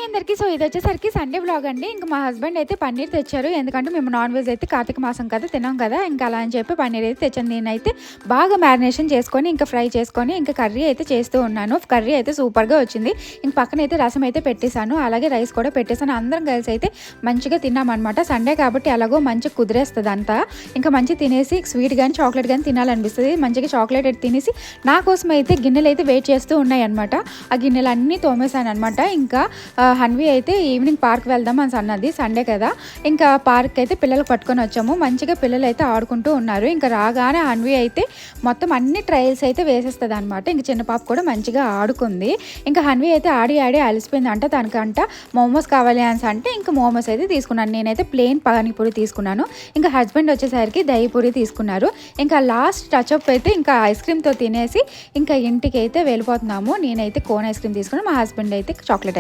అందరికీ. సో ఇది వచ్చేసరికి సండే వ్లాగ్ అండి. ఇంకా మా హస్బెండ్ అయితే పన్నీర్ తెచ్చారు. ఎందుకంటే మేము నాన్ వెజ్ అయితే కార్తీక మాసం కదా తినాం కదా, ఇంకా అలా అని చెప్పి పన్నీర్ అయితే తెచ్చాను. నేనైతే బాగా మ్యారినేషన్ చేసుకొని ఇంకా ఫ్రై చేసుకొని ఇంకా కర్రీ అయితే చేస్తూ ఉన్నాను. కర్రీ అయితే సూపర్గా వచ్చింది. ఇంక పక్కన అయితే రసం అయితే పెట్టేశాను, అలాగే రైస్ కూడా పెట్టేశాను. అందరం కలిసి అయితే మంచిగా తిన్నామన్నమాట. సండే కాబట్టి అలాగో మంచిగా కుదిరేస్తుంది అంతా. ఇంకా మంచి తినేసి స్వీట్ కానీ చాక్లెట్ కానీ తినాలనిపిస్తుంది. మంచిగా చాక్లెట్ అయితే తినేసి నా కోసం అయితే గిన్నెలు అయితే వెయిట్ చేస్తూ ఉన్నాయి అనమాట. ఆ గిన్నెలు అన్నీ తోమేశాను అనమాట. ఇంకా హన్వి అయితే ఈవినింగ్ పార్క్ వెళ్దాం అని అన్నది, సండే కదా. ఇంకా పార్క్ అయితే పిల్లలు పట్టుకొని వచ్చాము. మంచిగా పిల్లలు అయితే ఆడుకుంటూ ఉన్నారు. ఇంకా రాగానే హన్వి అయితే మొత్తం అన్ని ట్రయల్స్ అయితే వేసేస్తుంది అనమాట. ఇంకా చిన్న పాప కూడా మంచిగా ఆడుకుంది. ఇంకా హన్వి అయితే ఆడి ఆడి అలసిపోయింది అంట. తనకంట మోమోస్ కావాలి అని అంటే ఇంకా మోమోస్ అయితే తీసుకున్నాను. నేనైతే ప్లెయిన్ పానీపూరి తీసుకున్నాను. ఇంకా హస్బెండ్ వచ్చేసరికి దహి పూరి తీసుకున్నారు. ఇంకా లాస్ట్ టచ్అప్ అయితే ఇంకా ఐస్ క్రీమ్తో తినేసి ఇంకా ఇంటికి అయితే వెళ్ళిపోతున్నాము. నేనైతే కోన్ ఐస్ క్రీమ్ తీసుకున్నాను, మా హస్బెండ్ అయితే చాక్లెట్